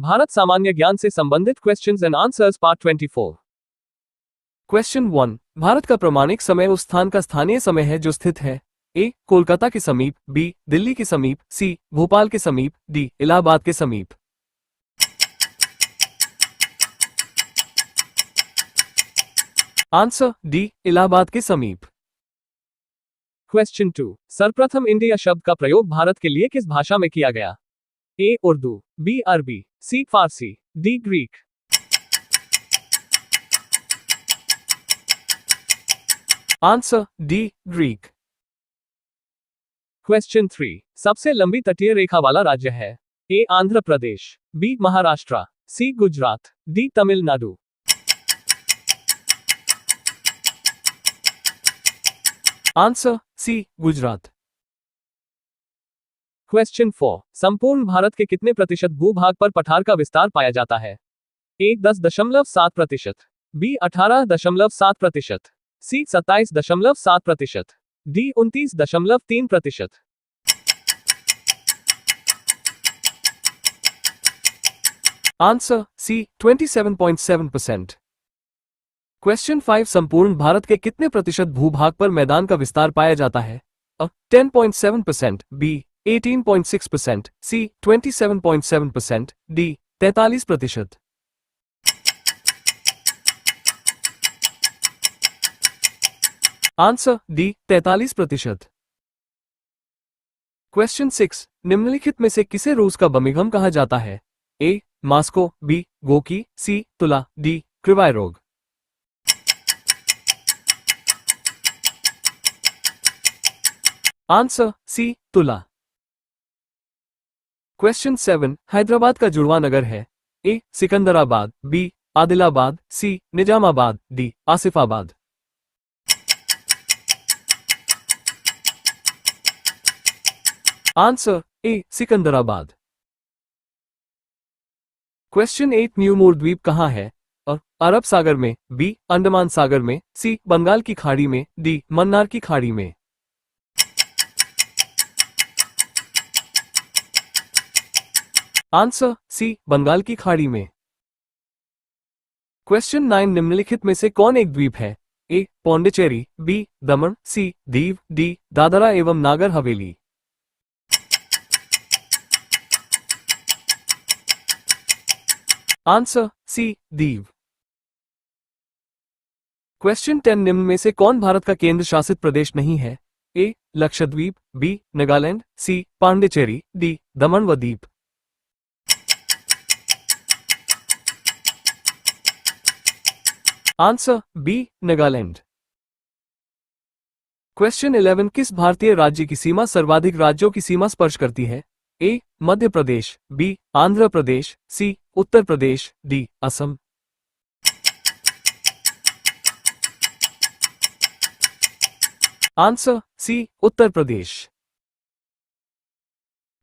भारत सामान्य ज्ञान से संबंधित questions and answers part 24। Question 1। Bharat का प्रमाणिक समय उस स्थान का स्थानीय समय है जो स्थित है ए कोलकाता के समीप, बी दिल्ली के समीप, सी भोपाल के समीप, डी इलाहाबाद के समीप। आंसर डी इलाहाबाद के समीप। क्वेश्चन 2। सर्वप्रथम इंडिया शब्द का प्रयोग भारत के लिए किस भाषा में किया गया? ए Urdu, B Arabi, C Farsi, D Greek. Answer D Greek. Question 3। सबसे लंबी तटीय रेखा वाला राज्य है? A Andhra Pradesh, B Maharashtra, C Gujarat, D Tamil Nadu. Answer C Gujarat. Question 4। संपूर्ण भारत के कितने प्रतिशत भूभाग पर पठार का विस्तार पाया जाता है? A 10.7%, B 18.7%, C 27.7%, D 29.3%। Answer C 27.7%। Question 5। संपूर्ण भारत के कितने प्रतिशत भूभाग पर मैदान का विस्तार पाया जाता है? अ 10.7%, बी 18.6%, सी 27.7%, डी 43%। Answer D 43%। क्वेश्चन 6। निम्नलिखित में से किसे रूस का बर्मिंघम कहा जाता है? ए मास्को, बी गोकी, सी तुला, डी क्रिवाई रोग। आंसर सी तुला। क्वेश्चन 7। हैदराबाद का जुड़वा नगर है? A Secunderabad, B Adilabad, C Nizamabad, D Asifabad. Answer A Secunderabad. Question 8। New Moore द्वीप कहाँ है? अ अरब सागर में, बी अंडमान सागर में, सी बंगाल की खाड़ी में, डी मन्नार की खाड़ी में। आंसर सी बंगाल की खाड़ी में। क्वेश्चन 9। निम्नलिखित में से कौन एक द्वीप है? ए पौंडीचेरी, बी दमन, सी दीव, डी दादरा एवं Nagar Haveli. Answer C Diu. Question 10। निम्न में से कौन भारत का केंद्र शासित प्रदेश नहीं है? A Lakshadweep, B Nagaland, C Pondicherry, D Daman व Diu. Answer B Nagaland. Question 11। किस भारतीय राज्य की सीमा सर्वाधिक राज्यों की सीमा स्पर्श करती है? ए मध्य प्रदेश, बी आंध्र प्रदेश, सी Uttar Pradesh, D Assam. Answer C Uttar प्रदेश।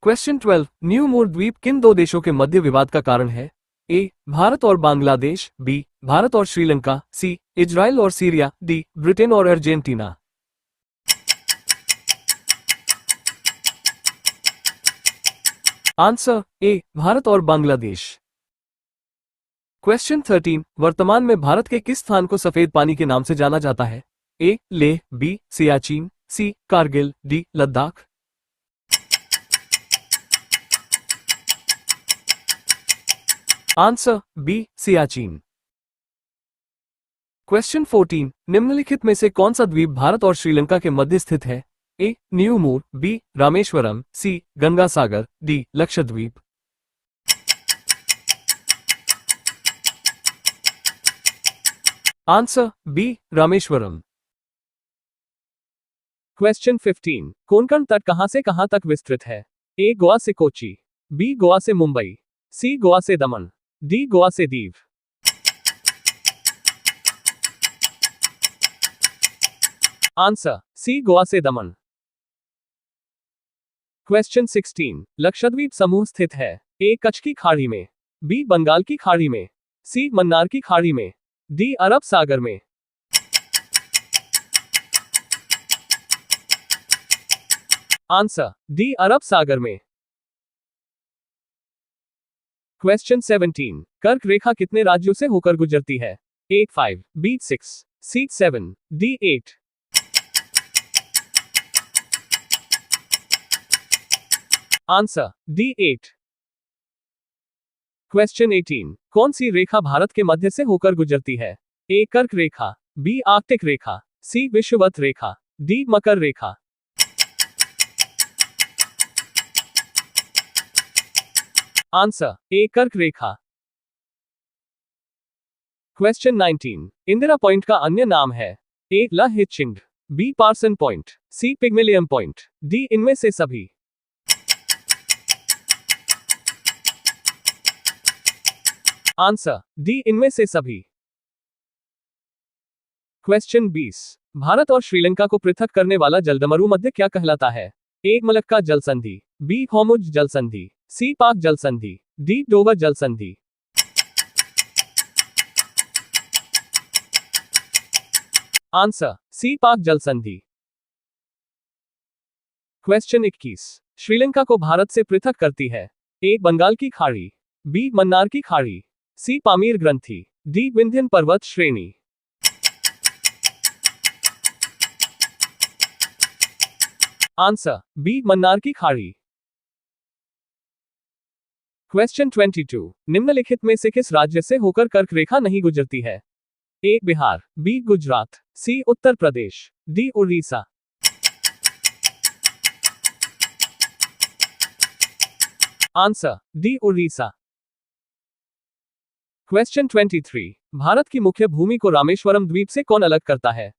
क्वेश्चन 12। न्यूमोर द्वीप किन दो देशों के मध्य विवाद का कारण है? ए भारत और बांग्लादेश, बी भारत और श्रीलंका, सी इजराइल और सीरिया, डी ब्रिटेन और अर्जेंटीना। आंसर ए भारत और बांग्लादेश। क्वेश्चन 13। वर्तमान में भारत के किस स्थान को सफेद पानी के नाम से जाना जाता है? A Leh, B Siachen, C Kargil, D Ladakh. Answer B Siachen. Question 14। निम्नलिखित में से कौन सा द्वीप भारत और श्रीलंका के मध्य स्थित है? A New Moore, B Rameswaram, C Gangasagar, D Lakshadweep. Answer B Rameswaram. Question 15। Konkan तट कहां से कहां तक विस्तृत है? ए गोवा से कोची, बी गोवा से मुंबई, सी गोवा से दमन, डी गोवा से दीव। आंसर सी गोवा से दमन। क्वेश्चन 16। लक्षद्वीप समूह स्थित है? ए कच्छ की खाड़ी में, बी बंगाल की खाड़ी में, सी मन्नार की खाड़ी में, डी अरब सागर में। आंसर डी अरब सागर में। क्वेश्चन 17, कर्क रेखा कितने राज्यों से होकर गुजरती है? ए 5, बी 6, सी 7, डी 8। Answer D 8। क्वेश्चन 18, कौन सी रेखा भारत के मध्य से होकर गुजरती है? ए कर्क रेखा, बी आर्कटिक रेखा, सी विषुवत रेखा, D Makar Rekha. Answer A कर्क रेखा। क्वेश्चन 19, इंदिरा पॉइंट का अन्य नाम है? ए ला हिचिंग, बी पार्सन पॉइंट, सी पिग्मेलियम पॉइंट, डी इनमें से सभी। आंसर डी इनमें से सभी। क्वेश्चन 20, भारत और श्रीलंका को पृथक करने वाला जलडमरू मध्य क्या कहलाता है? ए मलक्का जल संधि, बी होमुज जल संधि, सी पाक जल संधि, डी डोवर जल संधि। आंसर सी पाक जल संधि। क्वेश्चन 21, श्रीलंका को भारत से पृथक करती है? ए बंगाल की खाड़ी, बी मन्नार की खाड़ी, सी पामीर ग्रंथि, डी विंध्यन पर्वत श्रेणी। आंसर बी मन्नार की खाड़ी। क्वेश्चन 22, निम्नलिखित में से किस राज्य से होकर कर्क रेखा नहीं गुजरती है? A Bihar, B Gujarat, C Uttar Pradesh, D Orissa. Answer D Orissa. Question 23, Bharat की मुख्य भूमि को रामेश्वरम द्वीप से कौन अलग करता है?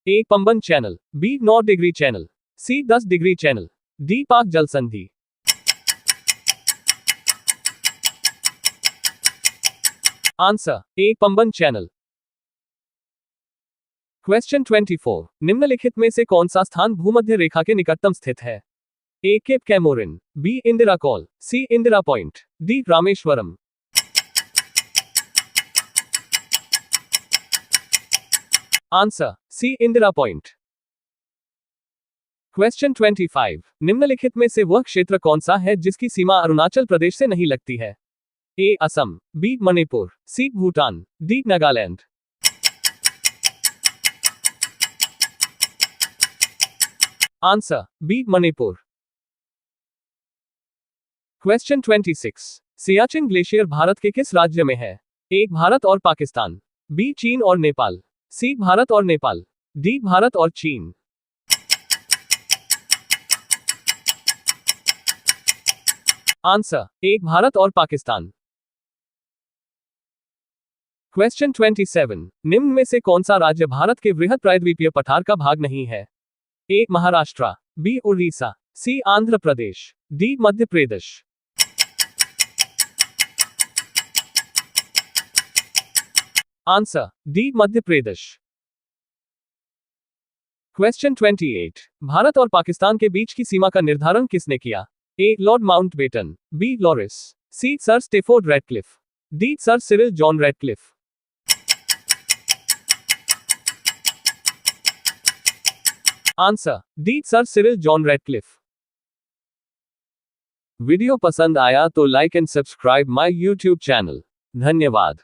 A Pamban channel, B 9 degree channel, C 10 degree channel, D Palk जल संधि। Answer A Pamban channel. Question 24, निम्नलिखित में से कौन सा स्थान भूमध्य रेखा के निकटतम स्थित है? A Cape Comorin, B Indira Col, C Indira Point, D Rameswaram. Answer C Indira Point. Question 25, निम्नलिखित में से वह क्षेत्र कौन सा है जिसकी सीमा अरुणाचल प्रदेश से नहीं लगती है? A Assam, B Manipur, C Bhutan, D Nagaland. Answer B Manipur. Question 26, Siachen glacier Bharat के किस राज्य में है? ए भारत और पाकिस्तान, बी चीन और नेपाल, सी भारत और नेपाल, डी भारत और चीन। आंसर ए भारत और पाकिस्तान। क्वेश्चन 27, निम्न में से कौन सा राज्य भारत के वृहद प्रायद्वीपीय पठार का भाग नहीं है? ए महाराष्ट्र, बी उड़ीसा, सी Andhra Pradesh, D Madhya Pradesh. Answer D Madhya Pradesh. Question 28, Bharat और पाकिस्तान के बीच की सीमा का निर्धारण किसने किया? ए लॉर्ड माउंटबेटन, बी लॉरिस, C sir Stafford Radcliffe, D sir Cyril John Radcliffe. Answer D sir Cyril John Radcliffe. Video पसंद आया तो like and subscribe my YouTube channel. धन्यवाद।